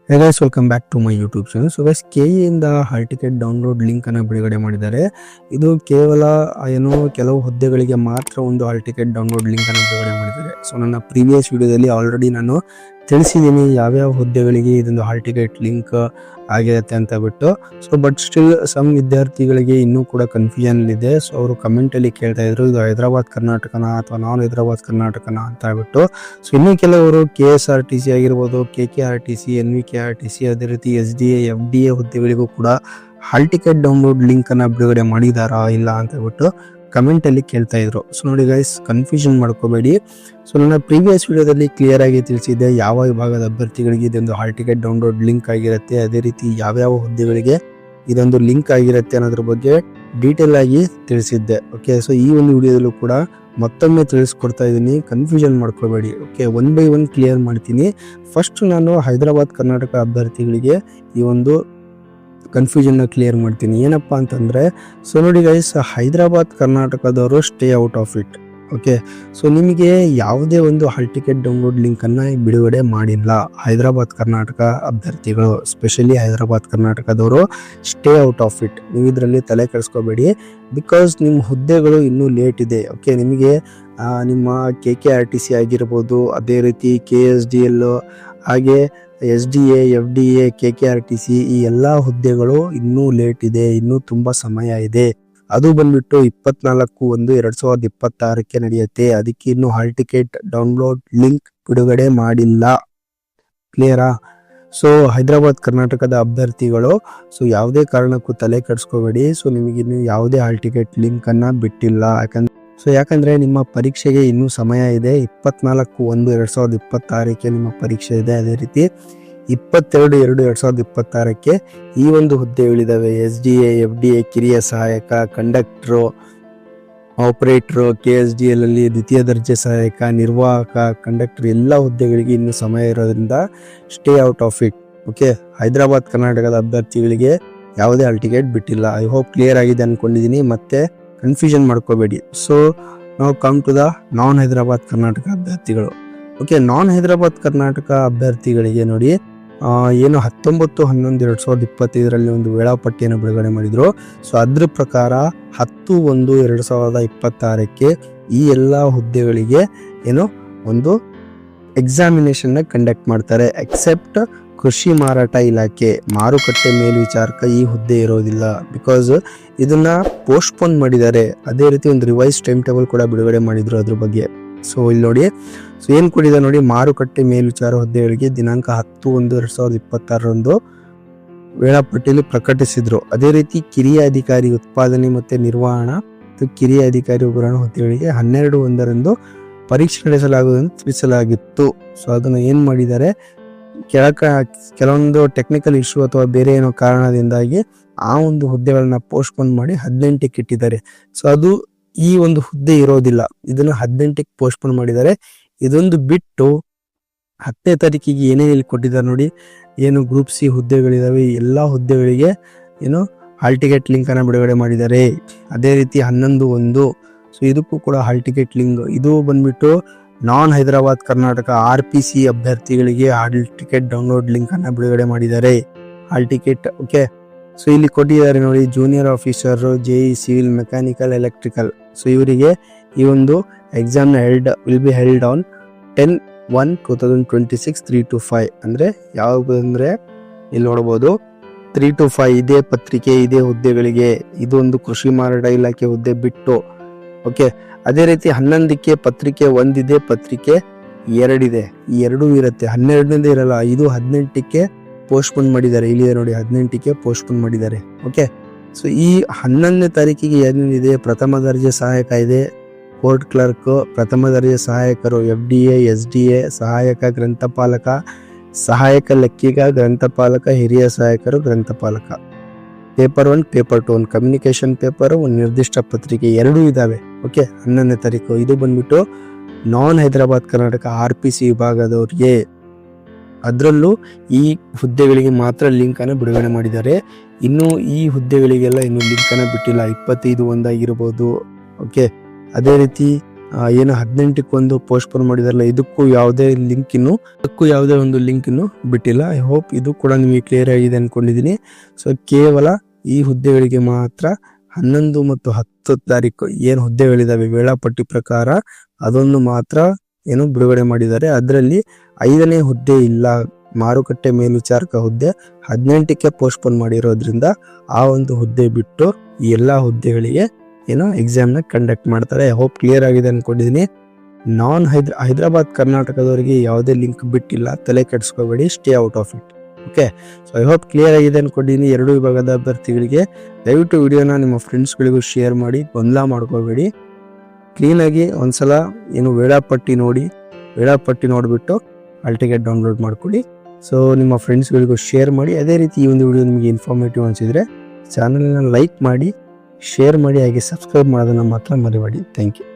Hey guys, welcome back to my YouTube channel. So guys, KE ಇಂದ hall ticket download link ಅನ್ನು ಬಿಡುಗಡೆ ಮಾಡಿದ್ದಾರೆ. ಇದು ಕೇವಲ ಕೆಲವು ಹುದ್ದೆಗಳಿಗೆ ಮಾತ್ರ ಒಂದು ಹಾಲ್ ಟಿಕೆಟ್ ಡೌನ್ಲೋಡ್ ಲಿಂಕ್ ಅನ್ನು ಬಿಡುಗಡೆ ಮಾಡಿದ್ದಾರೆ. ಸೊ ನನ್ನ ಪ್ರೀವಿಯಸ್ ವಿಡಿಯೋದಲ್ಲಿ ಆಲ್ರೆಡಿ ನಾನು ತಿಳಿಸಿದ್ದೀನಿ ಯಾವ್ಯಾವ ಹುದ್ದೆಗಳಿಗೆ ಇದೊಂದು ಹಾಲ್ ಟಿಕೆಟ್ ಲಿಂಕ್ ಆಗಿರುತ್ತೆ ಅಂತ ಬಿಟ್ಟು. ಸೊ ಬಟ್ ಸ್ಟಿಲ್ ಸಮ್ ವಿದ್ಯಾರ್ಥಿಗಳಿಗೆ ಇನ್ನೂ ಕೂಡ ಕನ್ಫ್ಯೂಷನ್ ಇದೆ. ಸೊ ಅವರು ಕಮೆಂಟ್ ಅಲ್ಲಿ ಕೇಳ್ತಾ ಇದ್ರು ಇದು ಹೈದರಾಬಾದ್ ಕರ್ನಾಟಕನ ಅಥವಾ ನಾನ್ ಹೈದರಾಬಾದ್ ಕರ್ನಾಟಕನ ಅಂತ ಹೇಳ್ಬಿಟ್ಟು. ಸೊ ಇನ್ನು ಕೆಲವರು KSRTC ಆಗಿರ್ಬೋದು, KKRTC, NVKRTC, ಅದೇ ರೀತಿ SDA, FDA ಹುದ್ದೆಗಳಿಗೂ ಕೂಡ ಹಾಲ್ ಟಿಕೆಟ್ ಡೌನ್ಲೋಡ್ ಲಿಂಕ್ ಅನ್ನ ಬಿಡುಗಡೆ ಮಾಡಿದಾರಾ ಇಲ್ಲ ಅಂತ ಹೇಳ್ಬಿಟ್ಟು ಕಮೆಂಟ್ ಅಲ್ಲಿ ಕೇಳ್ತಾ ಇದ್ರು. ಸೊ ನೋಡಿ ಗೈಸ್, ಕನ್ಫ್ಯೂಷನ್ ಮಾಡ್ಕೋಬೇಡಿ. ಸೊ ನನ್ನ ಪ್ರೀವಿಯಸ್ ವಿಡಿಯೋದಲ್ಲಿ ಕ್ಲಿಯರ್ ಆಗಿ ತಿಳಿಸಿದ್ದೆ ಯಾವ ವಿಭಾಗದ ಅಭ್ಯರ್ಥಿಗಳಿಗೆ ಇದೊಂದು ಹಾಲ್ ಟಿಕೆಟ್ ಡೌನ್ಲೋಡ್ ಲಿಂಕ್ ಆಗಿರುತ್ತೆ, ಅದೇ ರೀತಿ ಯಾವ್ಯಾವ ಹುದ್ದೆಗಳಿಗೆ ಇದೊಂದು ಲಿಂಕ್ ಆಗಿರುತ್ತೆ ಅನ್ನೋದ್ರ ಬಗ್ಗೆ ಡೀಟೇಲ್ ಆಗಿ ತಿಳಿಸಿದ್ದೆ. ಓಕೆ, ಸೊ ಈ ಒಂದು ವಿಡಿಯೋದಲ್ಲೂ ಕೂಡ ಮತ್ತೊಮ್ಮೆ ತಿಳಿಸ್ಕೊಡ್ತಾ ಇದ್ದೀನಿ, ಕನ್ಫ್ಯೂಷನ್ ಮಾಡ್ಕೋಬೇಡಿ. Okay, one by one clear ಮಾಡ್ತೀನಿ. ಫಸ್ಟ್ ನಾನು ಹೈದರಾಬಾದ್ ಕರ್ನಾಟಕ ಅಭ್ಯರ್ಥಿಗಳಿಗೆ ಈ ಒಂದು ಕನ್ಫ್ಯೂಷನ್ ಕ್ಲಿಯರ್ ಮಾಡ್ತೀನಿ. ಏನಪ್ಪಾ ಅಂತಂದ್ರೆ, ಸೊ ನೋಡಿ ಗೈಸ್, ಹೈದರಾಬಾದ್ ಕರ್ನಾಟಕದವರು stay out of it. Okay, so ನಿಮಗೆ ಯಾವುದೇ ಒಂದು ಹಾಲ್ ಟಿಕೆಟ್ ಡೌನ್ಲೋಡ್ ಲಿಂಕ್ ಅನ್ನ ಬಿಡುಗಡೆ ಮಾಡಿಲ್ಲ ಹೈದರಾಬಾದ್ ಕರ್ನಾಟಕ ಅಭ್ಯರ್ಥಿಗಳು, ಸ್ಪೆಷಲಿ ಹೈದರಾಬಾದ್ ಕರ್ನಾಟಕದವರು ಸ್ಟೇ ಔಟ್ ಆಫ್ ಇಟ್. ನೀವು ಇದರಲ್ಲಿ ತಲೆ ಕೆಡಿಸ್ಕೋಬೇಡಿ, ಬಿಕಾಸ್ ನಿಮ್ಮ ಹುದ್ದೆಗಳು ಇನ್ನೂ ಲೇಟ್ ಇದೆ. ಓಕೆ, ನಿಮಗೆ ನಿಮ್ಮ KKRTC ಆಗಿರ್ಬೋದು, ಅದೇ ರೀತಿ KSDL, ಹಾಗೆ SDA, FDA, KKRTC ಈ ಎಲ್ಲ ಹುದ್ದೆಗಳು ಇನ್ನೂ ಲೇಟ್ ಇದೆ, ಇನ್ನೂ ತುಂಬಾ ಸಮಯ ಇದೆ. ಅದು ಬಂದ್ಬಿಟ್ಟು 24/1/2026 ನಡೆಯುತ್ತೆ. ಅದಕ್ಕೆ ಇನ್ನು ಹಾಲ್ ಟಿಕೆಟ್ ಡೌನ್ಲೋಡ್ ಲಿಂಕ್ ಬಿಡುಗಡೆ ಮಾಡಿಲ್ಲ. ಕ್ಲಿಯರಾ? ಸೊ ಹೈದರಾಬಾದ್ ಕರ್ನಾಟಕದ ಅಭ್ಯರ್ಥಿಗಳು ಸೊ ಯಾವುದೇ ಕಾರಣಕ್ಕೂ ತಲೆ ಕೆಡಿಸ್ಕೋಬೇಡಿ. ಸೊ ನಿಮಗಿನ್ನು ಯಾವುದೇ ಹಾಲ್ ಟಿಕೆಟ್ ಲಿಂಕ್ ಅನ್ನ ಬಿಟ್ಟಿಲ್ಲ. ಯಾಕಂದ್ರೆ ನಿಮ್ಮ ಪರೀಕ್ಷೆಗೆ ಇನ್ನೂ ಸಮಯ ಇದೆ. 24/1/2026 ನಿಮ್ಮ ಪರೀಕ್ಷೆ ಇದೆ. ಅದೇ ರೀತಿ 22/2/2026 ಈ ಒಂದು ಹುದ್ದೆಗಳಿದಾವೆ. SDA, FDA ಕಿರಿಯ ಸಹಾಯಕ, ಕಂಡಕ್ಟರ್, ಆಪರೇಟರ್, KSDL ಅಲ್ಲಿ ದ್ವಿತೀಯ ದರ್ಜೆ ಸಹಾಯಕ, ನಿರ್ವಾಹಕ, ಕಂಡಕ್ಟರ್ ಎಲ್ಲ ಹುದ್ದೆಗಳಿಗೆ ಇನ್ನು ಸಮಯ ಇರೋದ್ರಿಂದ stay out of it. Okay, Hyderabad ಕರ್ನಾಟಕದ ಅಭ್ಯರ್ಥಿಗಳಿಗೆ ಯಾವುದೇ ಹಾಲ್ ಟಿಕೆಟ್ ಬಿಟ್ಟಿಲ್ಲ. ಐ ಹೋಪ್ ಕ್ಲಿಯರ್ ಆಗಿದೆ ಅನ್ಕೊಂಡಿದ್ದೀನಿ, ಮತ್ತೆ ಕನ್ಫ್ಯೂಷನ್ ಮಾಡ್ಕೋಬೇಡಿ. ಸೊ ನಾವು come to the non Hyderabad Karnataka ಅಭ್ಯರ್ಥಿಗಳು. ಓಕೆ, ನಾನ್ ಹೈದರಾಬಾದ್ ಕರ್ನಾಟಕ ಅಭ್ಯರ್ಥಿಗಳಿಗೆ ನೋಡಿ, ಏನು 19/11/2025 ಒಂದು ವೇಳಾಪಟ್ಟಿಯನ್ನು ಬಿಡುಗಡೆ ಮಾಡಿದ್ರು. ಸೊ ಅದ್ರ ಪ್ರಕಾರ 10/1/2026 ಈ ಎಲ್ಲ ಹುದ್ದೆಗಳಿಗೆ ಒಂದು ಎಕ್ಸಾಮಿನೇಷನ್ ಕಂಡಕ್ಟ್ ಮಾಡ್ತಾರೆ. ಎಕ್ಸೆಪ್ಟ್ ಕೃಷಿ ಮಾರಾಟ ಇಲಾಖೆ, ಮಾರುಕಟ್ಟೆ ಮೇಲ್ವಿಚಾರಕ ಈ ಹುದ್ದೆ ಇರೋದಿಲ್ಲ, ಬಿಕಾಸ್ ಇದನ್ನ ಪೋಸ್ಟ್ಪೋನ್ ಮಾಡಿದ್ದಾರೆ. ಅದೇ ರೀತಿ ಒಂದು ರಿವೈಸ್ ಟೈಮ್ ಟೇಬಲ್ ಕೂಡ ಬಿಡುಗಡೆ ಮಾಡಿದ್ರು ಅದ್ರ ಬಗ್ಗೆ. ಸೊ ಇಲ್ಲಿ ನೋಡಿ, ಸೊ ಏನ್ ಕೊಟ್ಟಿದೆ ನೋಡಿ, ಮಾರುಕಟ್ಟೆ ಮೇಲ್ವಿಚಾರ ಹುದ್ದೆಗಳಿಗೆ ದಿನಾಂಕ 10/1/2026 ವೇಳಾಪಟ್ಟಿಯಲ್ಲಿ ಪ್ರಕಟಿಸಿದ್ರು. ಅದೇ ರೀತಿ ಕಿರಿಯ ಅಧಿಕಾರಿ ಉತ್ಪಾದನೆ ಮತ್ತೆ ನಿರ್ವಹಣಾ ಕಿರಿಯ ಅಧಿಕಾರಿ ಒಬ್ಬರನ್ನು ಹುದ್ದೆಗಳಿಗೆ 12/1 ಪರೀಕ್ಷೆ ನಡೆಸಲಾಗುವುದನ್ನು ತಿಳಿಸಲಾಗಿತ್ತು. ಸೊ ಅದನ್ನ ಏನ್ ಮಾಡಿದ್ದಾರೆ, ಕೆಲವೊಂದು ಟೆಕ್ನಿಕಲ್ ಇಶ್ಯೂ ಅಥವಾ ಬೇರೆ ಏನೋ ಕಾರಣದಿಂದಾಗಿ ಆ ಒಂದು ಹುದ್ದೆಗಳನ್ನ ಪೋಸ್ಟ್ಪೋನ್ ಮಾಡಿ 18ಕ್ಕೆ ಇಟ್ಟಿದ್ದಾರೆ. ಸೊ ಅದು ಈ ಒಂದು ಹುದ್ದೆ ಇರೋದಿಲ್ಲ, ಇದನ್ನ 18ಕ್ಕೆ ಪೋಸ್ಟ್ಪೋನ್ ಮಾಡಿದ್ದಾರೆ. ಇದೊಂದು ಬಿಟ್ಟು 10ನೇ ತಾರೀಕಿಗೆ ಏನೇನು ಇಲ್ಲಿ ಕೊಟ್ಟಿದ್ದಾರೆ ನೋಡಿ, ಏನು ಗ್ರೂಪ್ C ಹುದ್ದೆಗಳಿದಾವೆ, ಎಲ್ಲಾ ಹುದ್ದೆಗಳಿಗೆ ಹಾಲ್ ಟಿಕೆಟ್ ಲಿಂಕ್ ಅನ್ನ ಬಿಡುಗಡೆ ಮಾಡಿದ್ದಾರೆ. ಅದೇ ರೀತಿ 11/1 ಸೊ ಇದಕ್ಕೂ ಕೂಡ ಹಾಲ್ ಟಿಕೆಟ್ ಲಿಂಕ್. ಇದು ಬಂದ್ಬಿಟ್ಟು ನಾನ್ ಹೈದರಾಬಾದ್ ಕರ್ನಾಟಕ RPC ಅಭ್ಯರ್ಥಿಗಳಿಗೆ ಹಾಲ್ ಟಿಕೆಟ್ ಡೌನ್ಲೋಡ್ ಲಿಂಕ್ ಅನ್ನ ಬಿಡುಗಡೆ ಮಾಡಿದ್ದಾರೆ. ಹಾಲ್ ಟಿಕೆಟ್ ಓಕೆ, ಸೊ ಇಲ್ಲಿ ಕೊಟ್ಟಿದ್ದಾರೆ ನೋಡಿ, junior officer, JE civil, mechanical, electrical. So ಇವರಿಗೆ ಈ ಒಂದು exam will be held on 10/1/2026 3 to 5. ಅಂದ್ರೆ ಯಾವಾಗ ಅಂದ್ರೆ ಇಲ್ಲಿ ನೋಡಬಹುದು 3 to 5 ಇದೇ ಪತ್ರಿಕೆ, ಇದೇ ಹುದ್ದೆಗಳಿಗೆ. ಇದೊಂದು ಕೃಷಿ ಮಾರಾಟ ಇಲಾಖೆ ಹುದ್ದೆ ಬಿಟ್ಟು. ಓಕೆ, ಅದೇ ರೀತಿ 11ಕ್ಕೆ ಪತ್ರಿಕೆ 1 ಇದೆ, ಪತ್ರಿಕೆ 2 ಇದೆ. ಈ ಎರಡೂ ಇರುತ್ತೆ, 12ನೇ ಇರಲ್ಲ. ಇದು 18ಕ್ಕೆ ಪೋಸ್ಟ್ಪೋನ್ ಮಾಡಿದ್ದಾರೆ. ಇಲ್ಲಿದೆ ನೋಡಿ, 18ಕ್ಕೆ ಪೋಸ್ಟ್ಪೋನ್ ಮಾಡಿದ್ದಾರೆ. ಓಕೆ, ಸೊ ಈ 11ನೇ ತಾರೀಕಿಗೆ ಏನೇನಿದೆ, ಪ್ರಥಮ ದರ್ಜೆ ಸಹಾಯಕ ಇದೆ, ಕೋರ್ಟ್ ಕ್ಲರ್ಕ್, ಪ್ರಥಮ ದರ್ಜೆ ಸಹಾಯಕರು, FDA, SDA, ಸಹಾಯಕ ಗ್ರಂಥಪಾಲಕ, ಸಹಾಯಕ ಲೆಕ್ಕಿಗ, ಗ್ರಂಥಪಾಲಕ, ಹಿರಿಯ ಸಹಾಯಕರು, ಗ್ರಂಥಪಾಲಕ. ಪೇಪರ್ 1, ಪೇಪರ್ 2, ಒಂದು ಕಮ್ಯುನಿಕೇಶನ್ ಪೇಪರ್, ಒಂದು ನಿರ್ದಿಷ್ಟ ಪತ್ರಿಕೆ ಎರಡೂ ಇದಾವೆ. ಓಕೆ, 11ನೇ ತಾರೀಕು. ಇದು ಬಂದ್ಬಿಟ್ಟು ನಾನ್ ಹೈದರಾಬಾದ್ ಕರ್ನಾಟಕ RPC ವಿಭಾಗದವ್ರಿಗೆ. ಅದರಲ್ಲೂ ಈ ಹುದ್ದೆಗಳಿಗೆ ಮಾತ್ರ ಲಿಂಕ್ ಅನ್ನು ಬಿಡುಗಡೆ ಮಾಡಿದ್ದಾರೆ. ಇನ್ನು ಈ ಹುದ್ದೆಗಳಿಗೆಲ್ಲ ಇನ್ನು ಲಿಂಕ್ ಅನ್ನು ಬಿಟ್ಟಿಲ್ಲ. 25/1 ಆಗಿರ್ಬೋದು. ಓಕೆ, ಅದೇ ರೀತಿ ಏನು 18ಕ್ಕೆ ಪೋಸ್ಟ್ಪೋನ್ ಮಾಡಿದಾರಲ್ಲ, ಇದಕ್ಕೂ ಯಾವುದೇ ಒಂದು ಲಿಂಕ್ ಇನ್ನು ಬಿಟ್ಟಿಲ್ಲ. ಐ ಹೋಪ್ ಇದು ಕೂಡ ನಿಮಗೆ ಕ್ಲಿಯರ್ ಆಗಿದೆ ಅನ್ಕೊಂಡಿದ್ದೀನಿ. ಸೊ ಕೇವಲ ಈ ಹುದ್ದೆಗಳಿಗೆ ಮಾತ್ರ 11 ಮತ್ತು 10 ತಾರೀಕು ಏನು ಹುದ್ದೆಗಳಿದಾವೆ ವೇಳಾಪಟ್ಟಿ ಪ್ರಕಾರ ಅದೊಂದು ಮಾತ್ರ ಏನು ಬಿಡುಗಡೆ ಮಾಡಿದ್ದಾರೆ. ಅದರಲ್ಲಿ 5ನೇ ಹುದ್ದೆ ಇಲ್ಲ, ಮಾರುಕಟ್ಟೆ ಮೇಲ್ವಿಚಾರಕ ಹುದ್ದೆ 18ಕ್ಕೆ ಪೋಸ್ಟ್ಪೋನ್ ಮಾಡಿರೋದ್ರಿಂದ ಆ ಒಂದು ಹುದ್ದೆ ಬಿಟ್ಟು ಈ ಎಲ್ಲಾ ಹುದ್ದೆಗಳಿಗೆ ಏನೋ ಎಕ್ಸಾಮ್ನ ಕಂಡಕ್ಟ್ ಮಾಡ್ತಾರೆ. ಐ ಹೋಪ್ ಕ್ಲಿಯರ್ ಆಗಿದೆ ಅನ್ಕೊಂಡಿದ್ದೀನಿ. ಹೈದರಾಬಾದ್ ಕರ್ನಾಟಕದವರಿಗೆ ಯಾವುದೇ ಲಿಂಕ್ ಬಿಟ್ಟಿಲ್ಲ, ತಲೆ ಕೆಡಿಸ್ಕೋಬೇಡಿ, stay out of it. Okay, so I hope clear ಆಗಿದೆ ಅನ್ಕೊಂಡಿದ್ದೀನಿ. 2 ವಿಭಾಗದ ಅಭ್ಯರ್ಥಿಗಳಿಗೆ ದಯವಿಟ್ಟು ವಿಡಿಯೋನ ನಿಮ್ಮ ಫ್ರೆಂಡ್ಸ್ಗಳಿಗೂ ಶೇರ್ ಮಾಡಿ, ಗೊಂದಲ ಮಾಡ್ಕೋಬೇಡಿ. ಕ್ಲೀನಾಗಿ ಒಂದ್ಸಲ ಏನು ವೇಳಾಪಟ್ಟಿ ನೋಡಿಬಿಟ್ಟು ಹಾಲ್ ಟಿಕೆಟ್ ಡೌನ್ಲೋಡ್ ಮಾಡ್ಕೊಳ್ಳಿ. ಸೊ ನಿಮ್ಮ ಫ್ರೆಂಡ್ಸ್ಗಳಿಗೂ ಶೇರ್ ಮಾಡಿ. ಅದೇ ರೀತಿ ಈ ಒಂದು ವಿಡಿಯೋ ನಿಮಗೆ ಇನ್ಫಾರ್ಮೇಟಿವ್ ಅನಿಸಿದರೆ ಚಾನಲ್ನ ಲೈಕ್ ಮಾಡಿ, ಶೇರ್ ಮಾಡಿ, ಹಾಗೆ ಸಬ್ಸ್ಕ್ರೈಬ್ ಮಾಡೋದನ್ನು ಮಾತ್ರ ಮರಿಬೇಡಿ. Thank you.